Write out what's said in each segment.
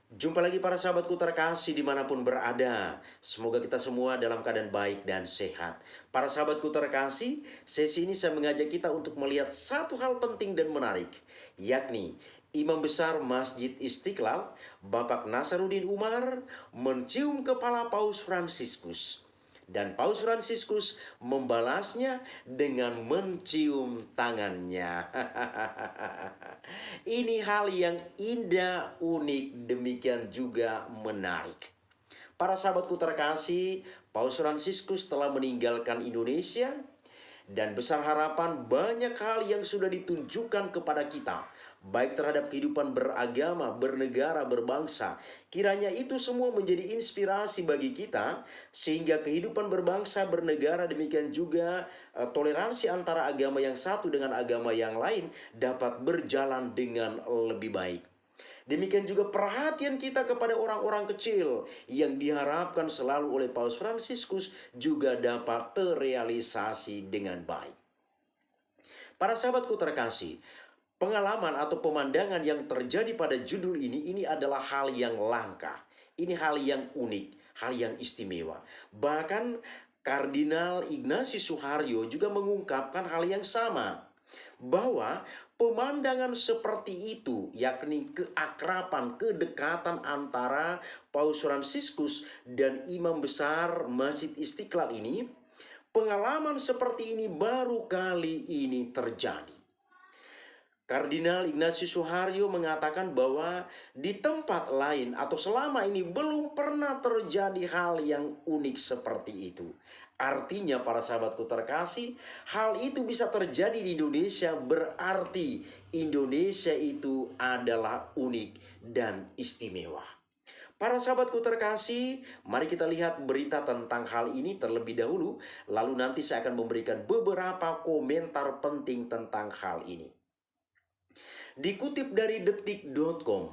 Jumpa lagi para sahabatku terkasih dimanapun berada. Semoga kita semua dalam keadaan baik dan sehat. Para sahabatku terkasih, sesi ini saya mengajak kita untuk melihat satu hal penting dan menarik, yakni Imam Besar Masjid Istiqlal, Bapak Nasaruddin Umar, mencium kepala Paus Fransiskus. Dan Paus Fransiskus membalasnya dengan mencium tangannya. Ini hal yang indah, unik, demikian juga menarik. Para sahabatku terkasih, Paus Fransiskus telah meninggalkan Indonesia dan besar harapan banyak hal yang sudah ditunjukkan kepada kita, baik terhadap kehidupan beragama, bernegara, berbangsa. Kiranya itu semua menjadi inspirasi bagi kita, sehingga kehidupan berbangsa, bernegara, demikian juga toleransi antara agama yang satu dengan agama yang lain dapat berjalan dengan lebih baik. Demikian juga perhatian kita kepada orang-orang kecil yang diharapkan selalu oleh Paus Fransiskus juga dapat terrealisasi dengan baik. Para sahabatku terkasih, pengalaman atau pemandangan yang terjadi pada judul ini adalah hal yang langka. Ini hal yang unik, hal yang istimewa. Bahkan Kardinal Ignatius Suharyo juga mengungkapkan hal yang sama, bahwa pemandangan seperti itu, yakni keakraban, kedekatan antara Paus Fransiskus dan Imam Besar Masjid Istiqlal ini, pengalaman seperti ini baru kali ini terjadi. Kardinal Ignatius Suharyo mengatakan bahwa di tempat lain atau selama ini belum pernah terjadi hal yang unik seperti itu. Artinya para sahabatku terkasih, hal itu bisa terjadi di Indonesia, berarti Indonesia itu adalah unik dan istimewa. Para sahabatku terkasih, mari kita lihat berita tentang hal ini terlebih dahulu, lalu nanti saya akan memberikan beberapa komentar penting tentang hal ini. Dikutip dari detik.com,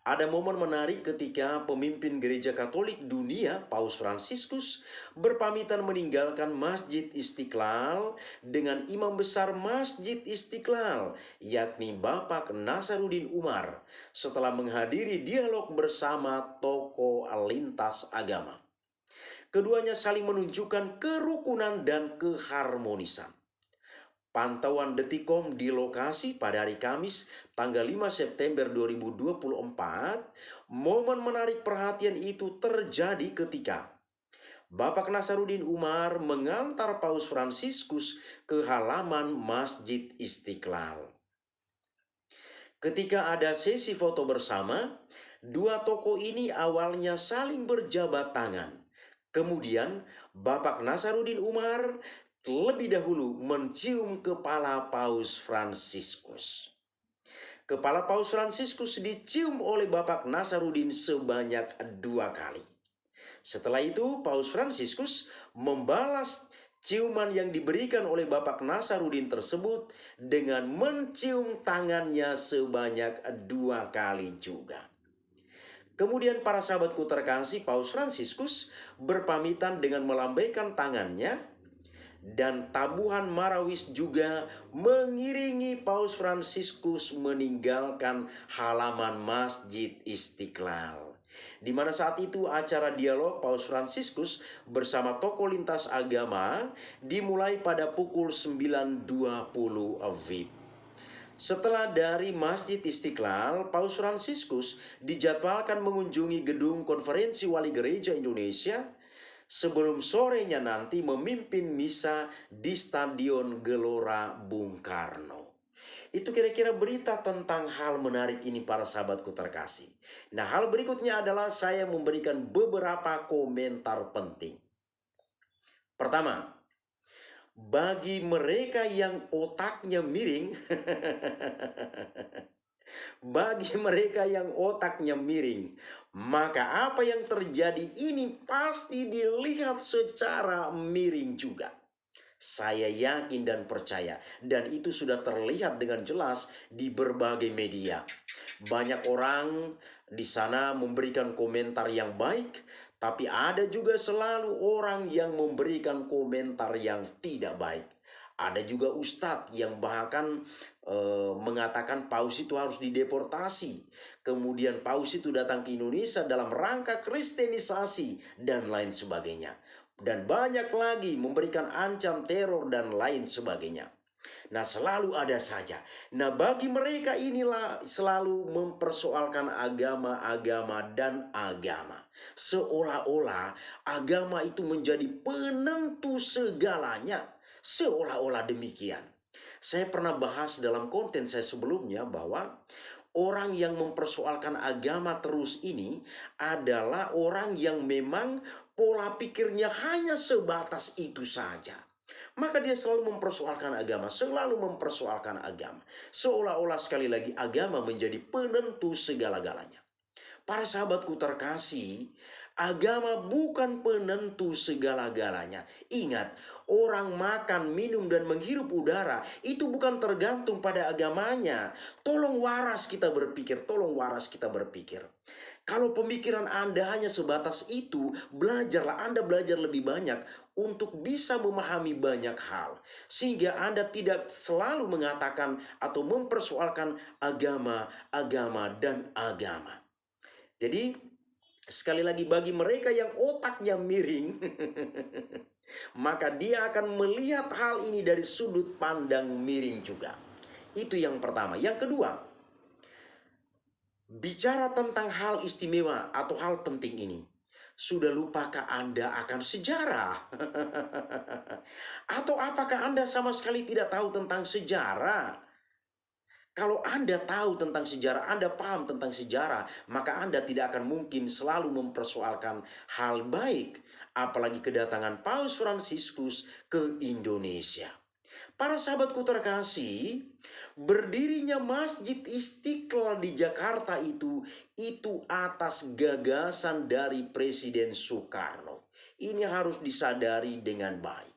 ada momen menarik ketika pemimpin gereja Katolik dunia, Paus Fransiskus, berpamitan meninggalkan Masjid Istiqlal dengan Imam Besar Masjid Istiqlal, yakni Bapak Nasaruddin Umar, setelah menghadiri dialog bersama tokoh lintas agama. Keduanya saling menunjukkan kerukunan dan keharmonisan. Pantauan Detikcom di lokasi pada hari Kamis tanggal 5 September 2024, momen menarik perhatian itu terjadi ketika Bapak Nasaruddin Umar mengantar Paus Fransiskus ke halaman Masjid Istiqlal. Ketika ada sesi foto bersama, dua tokoh ini awalnya saling berjabat tangan. Kemudian Bapak Nasaruddin Umar lebih dahulu mencium kepala Paus Fransiskus. Kepala Paus Fransiskus dicium oleh Bapak Nasaruddin sebanyak 2 kali. Setelah itu Paus Fransiskus membalas ciuman yang diberikan oleh Bapak Nasaruddin tersebut dengan mencium tangannya sebanyak 2 kali juga. Kemudian para sahabatku terkasih, Paus Fransiskus berpamitan dengan melambaikan tangannya, dan tabuhan marawis juga mengiringi Paus Fransiskus meninggalkan halaman Masjid Istiqlal. Di mana saat itu acara dialog Paus Fransiskus bersama tokoh lintas agama dimulai pada pukul 9.20 WIB. Setelah dari Masjid Istiqlal, Paus Fransiskus dijadwalkan mengunjungi gedung konferensi wali gereja Indonesia sebelum sorenya nanti memimpin misa di Stadion Gelora Bung Karno. Itu kira-kira berita tentang hal menarik ini para sahabatku terkasih. Nah, hal berikutnya adalah saya memberikan beberapa komentar penting. Pertama, bagi mereka yang otaknya miring, bagi mereka yang otaknya miring, maka apa yang terjadi ini pasti dilihat secara miring juga. Saya yakin dan percaya, dan itu sudah terlihat dengan jelas di berbagai media. Banyak orang di sana memberikan komentar yang baik, tapi ada juga selalu orang yang memberikan komentar yang tidak baik. Ada juga ustadz yang bahkan mengatakan paus itu harus dideportasi. Kemudian paus itu datang ke Indonesia dalam rangka kristenisasi dan lain sebagainya. Dan banyak lagi memberikan ancam teror dan lain sebagainya. Nah, selalu ada saja. Nah, bagi mereka inilah selalu mempersoalkan agama dan agama. Seolah-olah agama itu menjadi penentu segalanya. Seolah-olah demikian. Saya pernah bahas dalam konten saya sebelumnya bahwa orang yang mempersoalkan agama terus ini adalah orang yang memang pola pikirnya hanya sebatas itu saja. Maka dia selalu mempersoalkan agama, selalu mempersoalkan agama. Seolah-olah sekali lagi agama menjadi penentu segala-galanya. Para sahabatku terkasih, agama bukan penentu segala-galanya. Ingat, orang makan, minum, dan menghirup udara itu bukan tergantung pada agamanya. Tolong waras kita berpikir, tolong waras kita berpikir. Kalau pemikiran Anda hanya sebatas itu, belajarlah, Anda belajar lebih banyak untuk bisa memahami banyak hal. Sehingga Anda tidak selalu mengatakan atau mempersoalkan agama, dan agama. Jadi, sekali lagi bagi mereka yang otaknya miring, maka dia akan melihat hal ini dari sudut pandang miring juga. Itu yang pertama. Yang kedua, bicara tentang hal istimewa atau hal penting ini, sudah lupakah Anda akan sejarah? Atau apakah Anda sama sekali tidak tahu tentang sejarah? Kalau Anda tahu tentang sejarah, Anda paham tentang sejarah, maka Anda tidak akan mungkin selalu mempersoalkan hal baik, apalagi kedatangan Paus Fransiskus ke Indonesia. Para sahabatku terkasih, berdirinya Masjid Istiqlal di Jakarta itu atas gagasan dari Presiden Soekarno. Ini harus disadari dengan baik.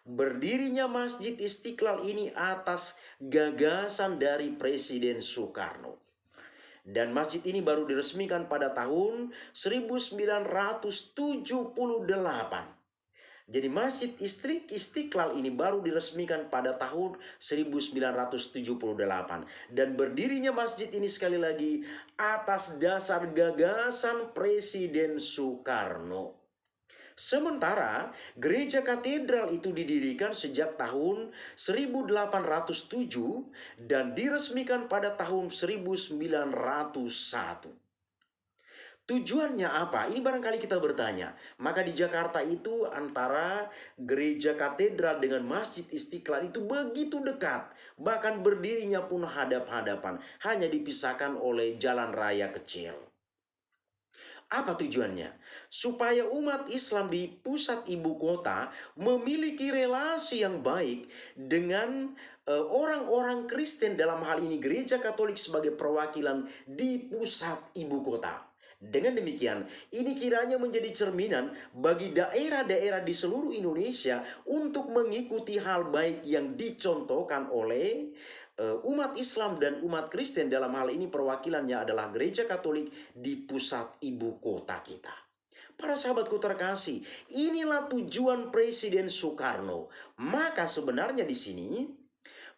Berdirinya Masjid Istiqlal ini atas gagasan dari Presiden Soekarno. Dan masjid ini baru diresmikan pada tahun 1978. Jadi Masjid Istiqlal ini baru diresmikan pada tahun 1978. Dan berdirinya masjid ini sekali lagi atas dasar gagasan Presiden Soekarno. Sementara gereja katedral itu didirikan sejak tahun 1807 dan diresmikan pada tahun 1901. Tujuannya apa? Ini barangkali kita bertanya. Maka di Jakarta itu antara gereja katedral dengan Masjid Istiqlal itu begitu dekat. Bahkan berdirinya pun hadap-hadapan. Hanya dipisahkan oleh jalan raya kecil. Apa tujuannya? Supaya umat Islam di pusat ibu kota memiliki relasi yang baik dengan orang-orang Kristen, dalam hal ini gereja Katolik sebagai perwakilan di pusat ibu kota. Dengan demikian, ini kiranya menjadi cerminan bagi daerah-daerah di seluruh Indonesia untuk mengikuti hal baik yang dicontohkan oleh umat Islam dan umat Kristen. Dalam hal ini perwakilannya adalah gereja Katolik di pusat ibu kota kita. Para sahabatku terkasih, inilah tujuan Presiden Soekarno. Maka sebenarnya di sini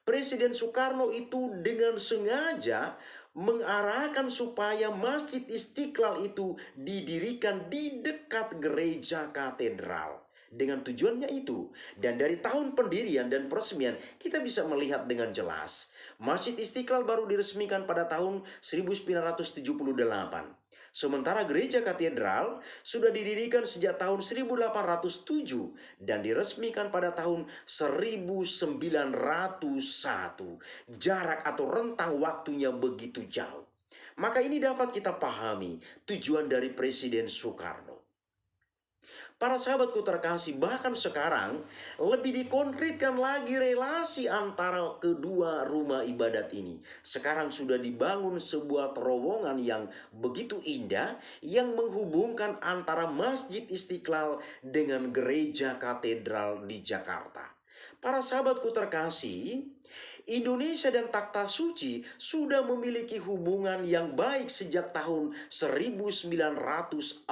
Presiden Soekarno itu dengan sengaja mengarahkan supaya Masjid Istiqlal itu didirikan di dekat gereja katedral. Dengan tujuannya itu. Dan dari tahun pendirian dan peresmian kita bisa melihat dengan jelas. Masjid Istiqlal baru diresmikan pada tahun 1978. Sementara gereja katedral sudah didirikan sejak tahun 1807 dan diresmikan pada tahun 1901. Jarak atau rentang waktunya begitu jauh. Maka ini dapat kita pahami tujuan dari Presiden Soekarno. Para sahabatku terkasih, bahkan sekarang lebih dikonkretkan lagi relasi antara kedua rumah ibadat ini. Sekarang sudah dibangun sebuah terowongan yang begitu indah yang menghubungkan antara Masjid Istiqlal dengan gereja katedral di Jakarta. Para sahabatku terkasih, Indonesia dan Takhta Suci sudah memiliki hubungan yang baik sejak tahun 1947.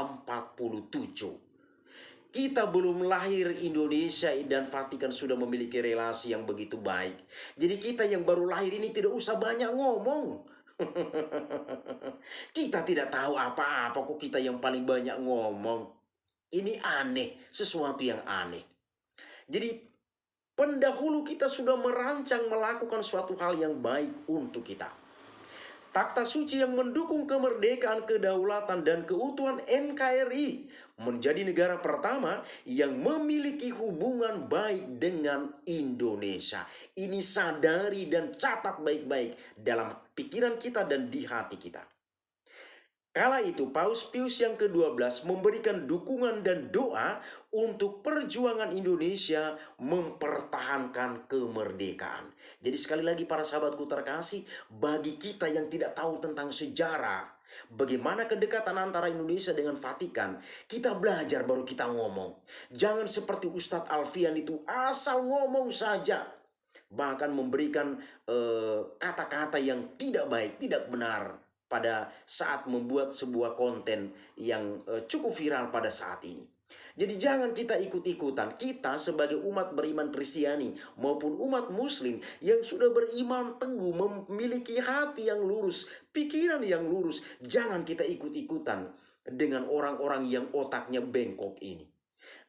Kita belum lahir, Indonesia dan Vatikan sudah memiliki relasi yang begitu baik. Jadi kita yang baru lahir ini tidak usah banyak ngomong. Kita tidak tahu apa-apa kok kita yang paling banyak ngomong. Ini aneh, sesuatu yang aneh. Jadi pendahulu kita sudah merancang melakukan suatu hal yang baik untuk kita. Takta Suci yang mendukung kemerdekaan, kedaulatan, dan keutuhan NKRI menjadi negara pertama yang memiliki hubungan baik dengan Indonesia. Ini sadari dan catat baik-baik dalam pikiran kita dan di hati kita. Kala itu Paus Pius yang ke-12 memberikan dukungan dan doa untuk perjuangan Indonesia mempertahankan kemerdekaan. Jadi sekali lagi para sahabatku terkasih, bagi kita yang tidak tahu tentang sejarah, bagaimana kedekatan antara Indonesia dengan Vatikan, kita belajar baru kita ngomong. Jangan seperti Ustadz Alfian itu asal ngomong saja. Bahkan memberikan kata-kata yang tidak baik, tidak benar pada saat membuat sebuah konten yang cukup viral pada saat ini. Jadi jangan kita ikut-ikutan. Kita sebagai umat beriman Kristiani maupun umat Muslim yang sudah beriman teguh, memiliki hati yang lurus, pikiran yang lurus, jangan kita ikut-ikutan dengan orang-orang yang otaknya bengkok ini.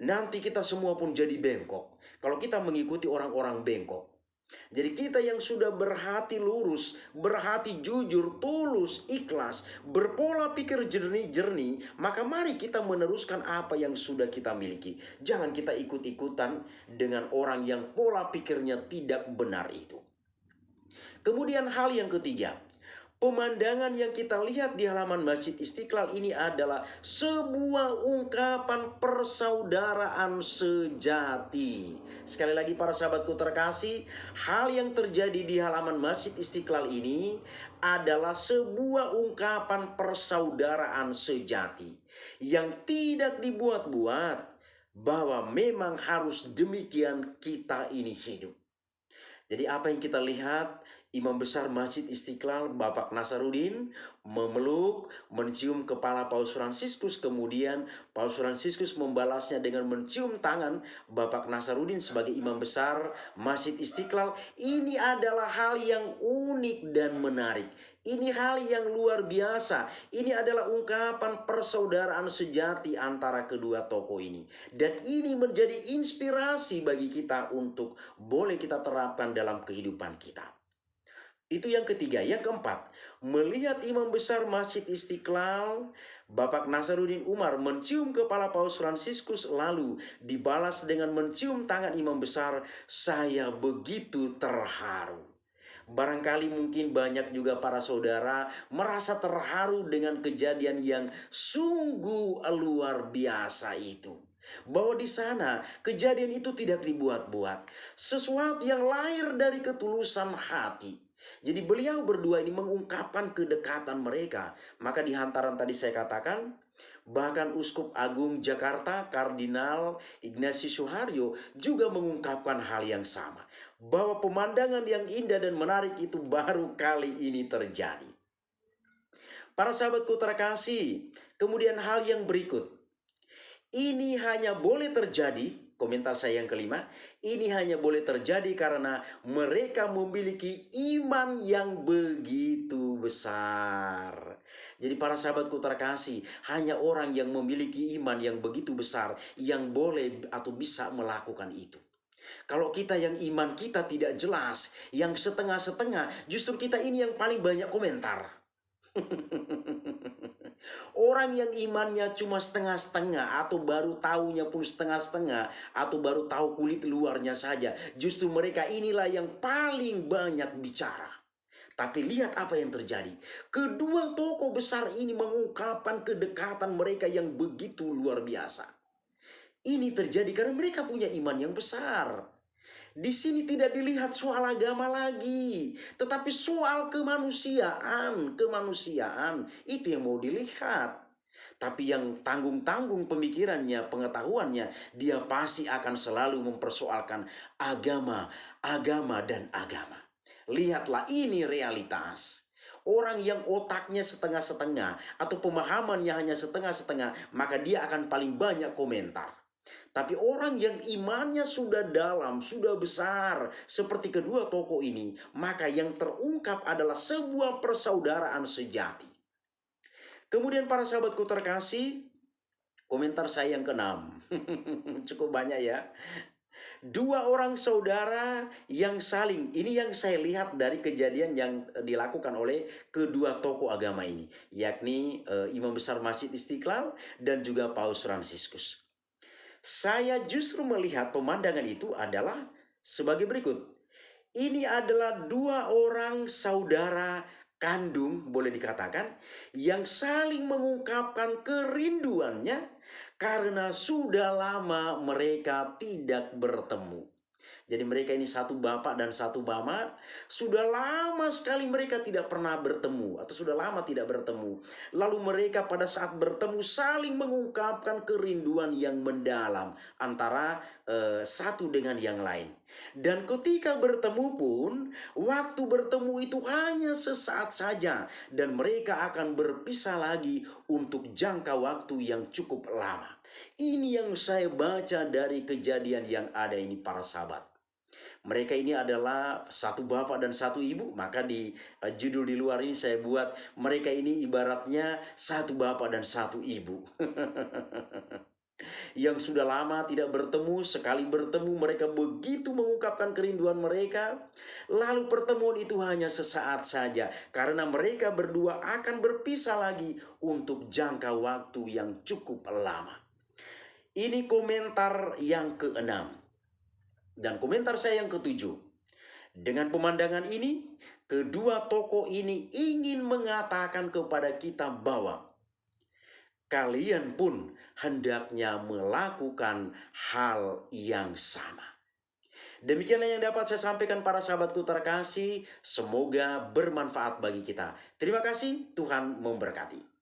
Nanti kita semua pun jadi bengkok kalau kita mengikuti orang-orang bengkok. Jadi kita yang sudah berhati lurus, berhati jujur, tulus, ikhlas, berpola pikir jernih, maka mari kita meneruskan apa yang sudah kita miliki. Jangan kita ikut-ikutan dengan orang yang pola pikirnya tidak benar itu. Kemudian hal yang ketiga, pemandangan yang kita lihat di halaman Masjid Istiqlal ini adalah sebuah ungkapan persaudaraan sejati. Sekali lagi para sahabatku terkasih, hal yang terjadi di halaman Masjid Istiqlal ini adalah sebuah ungkapan persaudaraan sejati yang tidak dibuat-buat, bahwa memang harus demikian kita ini hidup. Jadi apa yang kita lihat, Imam Besar Masjid Istiqlal Bapak Nasaruddin memeluk, mencium kepala Paus Fransiskus. Kemudian Paus Fransiskus membalasnya dengan mencium tangan Bapak Nasaruddin sebagai Imam Besar Masjid Istiqlal. Ini adalah hal yang unik dan menarik. Ini hal yang luar biasa. Ini adalah ungkapan persaudaraan sejati antara kedua tokoh ini. Dan ini menjadi inspirasi bagi kita untuk boleh kita terapkan dalam kehidupan kita. Itu yang ketiga. Yang keempat, melihat Imam Besar Masjid Istiqlal Bapak Nasaruddin Umar mencium kepala Paus Fransiskus lalu dibalas dengan mencium tangan Imam Besar, saya begitu terharu. Barangkali mungkin banyak juga para saudara merasa terharu dengan kejadian yang sungguh luar biasa itu. Bahwa di sana kejadian itu tidak dibuat-buat, sesuatu yang lahir dari ketulusan hati. Jadi beliau berdua ini mengungkapkan kedekatan mereka. Maka di hantaran tadi saya katakan, bahkan Uskup Agung Jakarta Kardinal Ignatius Suharyo juga mengungkapkan hal yang sama, bahwa pemandangan yang indah dan menarik itu baru kali ini terjadi. Para sahabatku terkasih, kemudian hal yang berikut, ini hanya boleh terjadi, komentar saya yang kelima, ini hanya boleh terjadi karena mereka memiliki iman yang begitu besar. Jadi para sahabatku terkasih, hanya orang yang memiliki iman yang begitu besar yang boleh atau bisa melakukan itu. Kalau kita yang iman kita tidak jelas, yang setengah-setengah, justru kita ini yang paling banyak komentar. Orang yang imannya cuma setengah-setengah atau baru tahunya pun setengah-setengah atau baru tahu kulit luarnya saja, justru mereka inilah yang paling banyak bicara. Tapi lihat apa yang terjadi. Kedua tokoh besar ini mengungkapkan kedekatan mereka yang begitu luar biasa. Ini terjadi karena mereka punya iman yang besar. Di sini tidak dilihat soal agama lagi, tetapi soal kemanusiaan. Kemanusiaan itu yang mau dilihat. Tapi yang tanggung-tanggung pemikirannya, pengetahuannya, dia pasti akan selalu mempersoalkan agama, agama, dan agama. Lihatlah, ini realitas. Orang yang otaknya setengah-setengah atau pemahamannya hanya setengah-setengah, maka dia akan paling banyak komentar. Tapi orang yang imannya sudah dalam, sudah besar, seperti kedua tokoh ini, maka yang terungkap adalah sebuah persaudaraan sejati. Kemudian para sahabatku terkasih, komentar saya yang keenam. Cukup banyak ya. Dua orang saudara yang saling, ini yang saya lihat dari kejadian yang dilakukan oleh kedua tokoh agama ini, yakni Imam Besar Masjid Istiqlal dan juga Paus Fransiskus. Saya justru melihat pemandangan itu adalah sebagai berikut. Ini adalah dua orang saudara kandung, boleh dikatakan, yang saling mengungkapkan kerinduannya karena sudah lama mereka tidak bertemu. Jadi mereka ini satu bapak dan satu mama. Sudah lama sekali mereka tidak pernah bertemu, atau sudah lama tidak bertemu. Lalu mereka pada saat bertemu saling mengungkapkan kerinduan yang mendalam antara satu dengan yang lain. Dan ketika bertemu pun, waktu bertemu itu hanya sesaat saja, dan mereka akan berpisah lagi untuk jangka waktu yang cukup lama. Ini yang saya baca dari kejadian yang ada ini, para sahabat. Mereka ini adalah satu bapak dan satu ibu. Maka di judul di luar ini saya buat, mereka ini ibaratnya satu bapak dan satu ibu. Yang sudah lama tidak bertemu, sekali bertemu mereka begitu mengungkapkan kerinduan mereka. Lalu pertemuan itu hanya sesaat saja, karena mereka berdua akan berpisah lagi untuk jangka waktu yang cukup lama. Ini komentar yang keenam. Dan komentar saya yang ketujuh. Dengan pemandangan ini, kedua tokoh ini ingin mengatakan kepada kita bahwa kalian pun hendaknya melakukan hal yang sama. Demikianlah yang dapat saya sampaikan para sahabatku terkasih. Semoga bermanfaat bagi kita. Terima kasih, Tuhan memberkati.